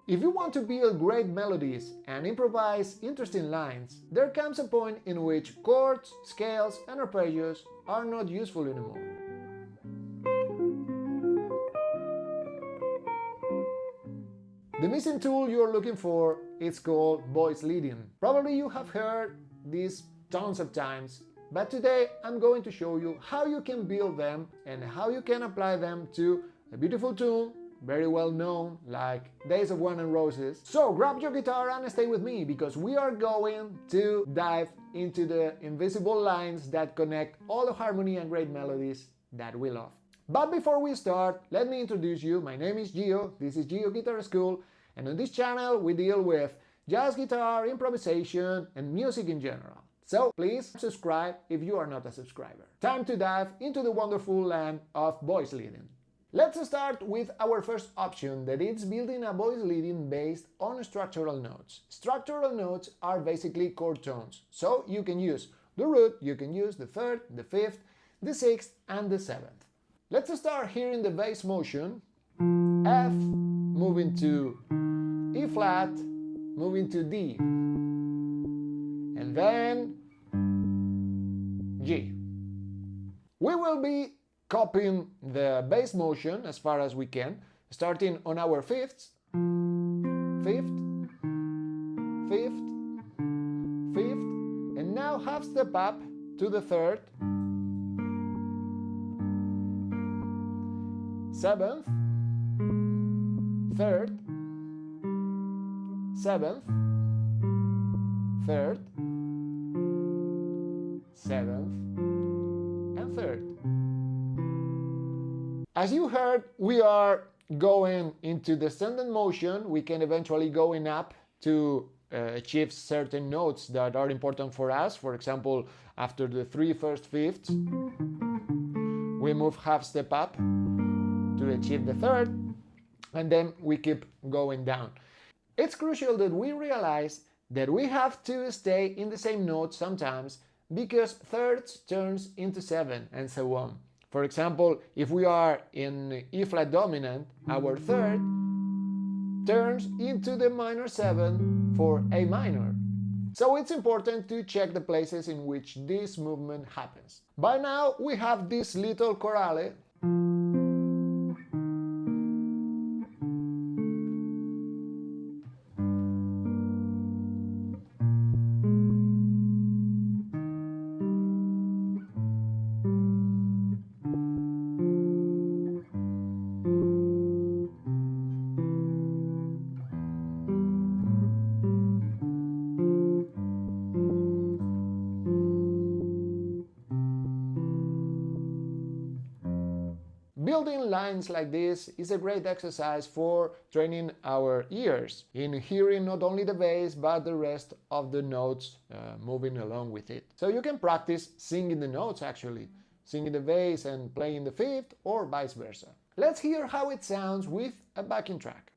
If you want to build great melodies and improvise interesting lines, there comes a point in which chords, scales and arpeggios are not useful anymore. The missing tool you're looking for is called voice leading. Probably you have heard this tons of times, but today I'm going to show you how you can build them and how you can apply them to a beautiful tune, very well known, like Days of Wine and Roses. So grab your guitar and stay with me, because we are going to dive into the invisible lines that connect all the harmony and great melodies that we love. But before we start, let me introduce you. My name is Gio, this is Gio Guitar School, and on this channel we deal with jazz guitar, improvisation and music in general. So please subscribe if you are not a subscriber. Time to dive into the wonderful land of voice leading. Let's start with our first option, that is building a voice leading based on structural notes. Structural notes are basically chord tones, so you can use the root, you can use the third, the fifth, the sixth and the seventh. Let's start here in the bass motion. F, moving to E flat, moving to D, and then G. We will be copying the bass motion as far as we can, starting on our fifths, fifth, fifth, fifth, and now half step up to the third, seventh, third, seventh, third, seventh, and third. As you heard, we are going into descendant motion. We can eventually going up to achieve certain notes that are important for us. For example, after the three first fifths, we move half step up to achieve the third, and then we keep going down. It's crucial that we realize that we have to stay in the same note sometimes, because thirds turns into seven and so on. For example, if we are in E flat dominant, our third turns into the minor 7 for A minor. So it's important to check the places in which this movement happens. By now we have this little chorale. Building lines like this is a great exercise for training our ears in hearing not only the bass but the rest of the notes moving along with it. So you can practice singing the notes, actually, singing the bass and playing the fifth, or vice versa. Let's hear how it sounds with a backing track.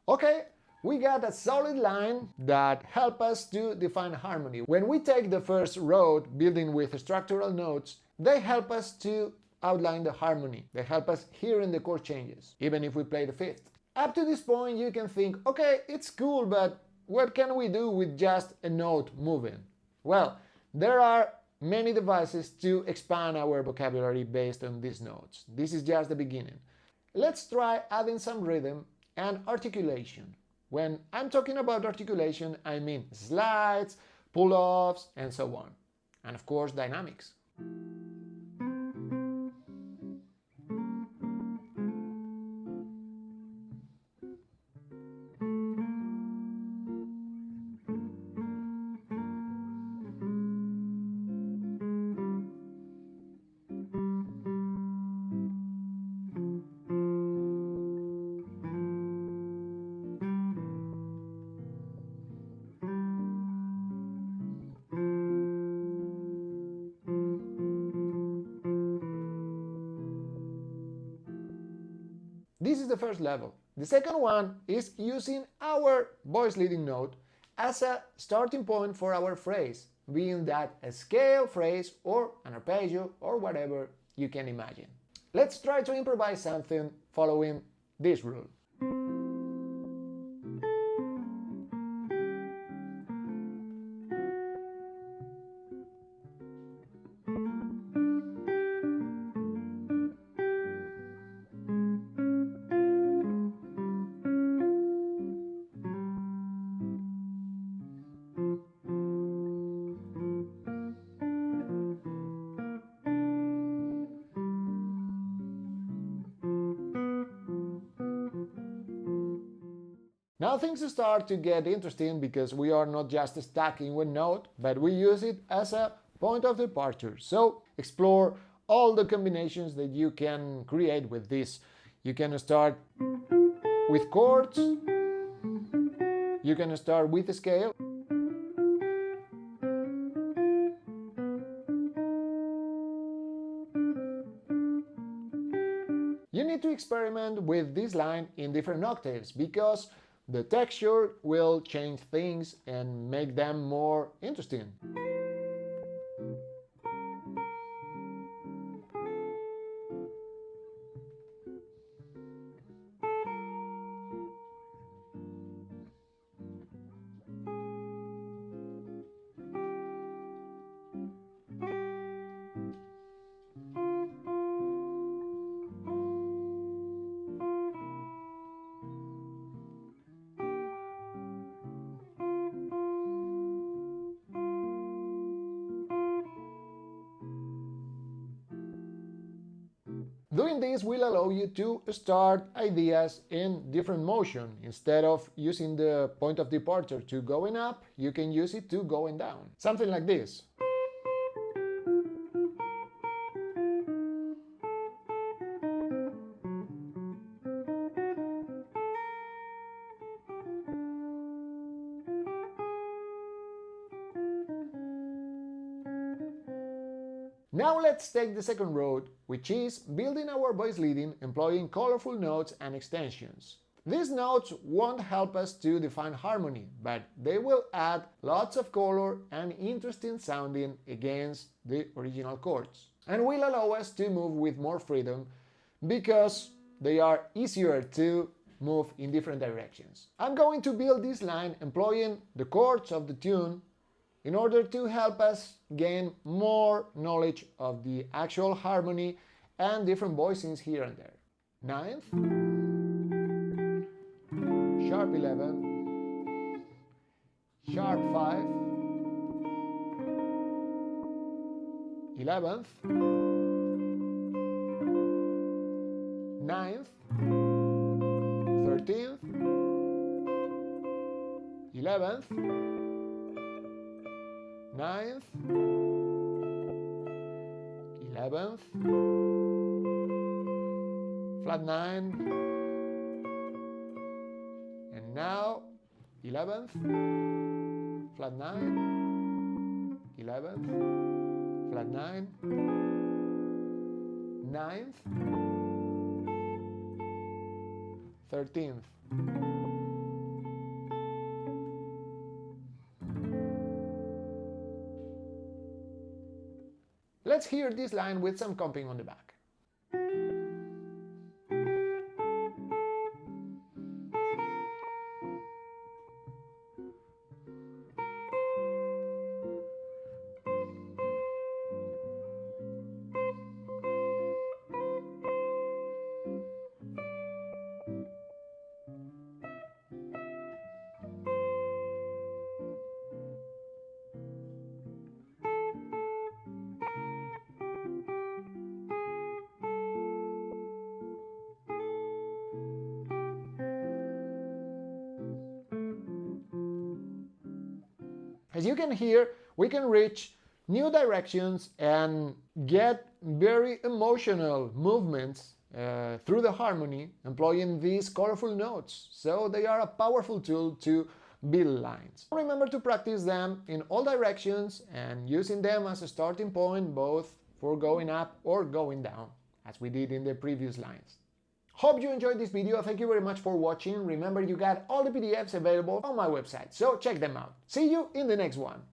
Okay, we got a solid line that help us to define harmony. When we take the first road, building with structural notes, they help us to outline the harmony. They help us hearing the chord changes, even if we play the fifth. Up to this point you can think, okay, it's cool, but what can we do with just a note moving? Well, there are many devices to expand our vocabulary based on these notes. This is just the beginning. Let's try adding some rhythm and articulation. When I'm talking about articulation, I mean slides, pull-offs, and so on. And of course, dynamics. This is the first level. The second one is using our voice leading note as a starting point for our phrase, being that a scale phrase or an arpeggio or whatever you can imagine. Let's try to improvise something following this rule. Now things start to get interesting because we are not just stuck in one note, but we use it as a point of departure. So explore all the combinations that you can create with this. You can start with chords, you can start with a scale, you need to experiment with this line in different octaves because the texture will change things and make them more interesting. Doing this will allow you to start ideas in different motion. Instead of using the point of departure to going up, you can use it to going down. Something like this. Now let's take the second road, which is building our voice leading employing colorful notes and extensions. These notes won't help us to define harmony, but they will add lots of color and interesting sounding against the original chords, and will allow us to move with more freedom because they are easier to move in different directions. I'm going to build this line employing the chords of the tune in order to help us gain more knowledge of the actual harmony and different voicings here and there. Ninth, sharp 11, sharp 5, 11th, 9th, 13th, 11th, 9th, 11th, flat 9, and now 11th, flat 9, 11th, flat 9, 9th, 13th. Let's hear this line with some comping on the back. As you can hear, we can reach new directions and get very emotional movements through the harmony employing these colorful notes. So they are a powerful tool to build lines. Remember to practice them in all directions and using them as a starting point both for going up or going down, as we did in the previous lines. Hope you enjoyed this video. Thank you very much for watching. Remember, you got all the PDFs available on my website, so check them out. See you in the next one.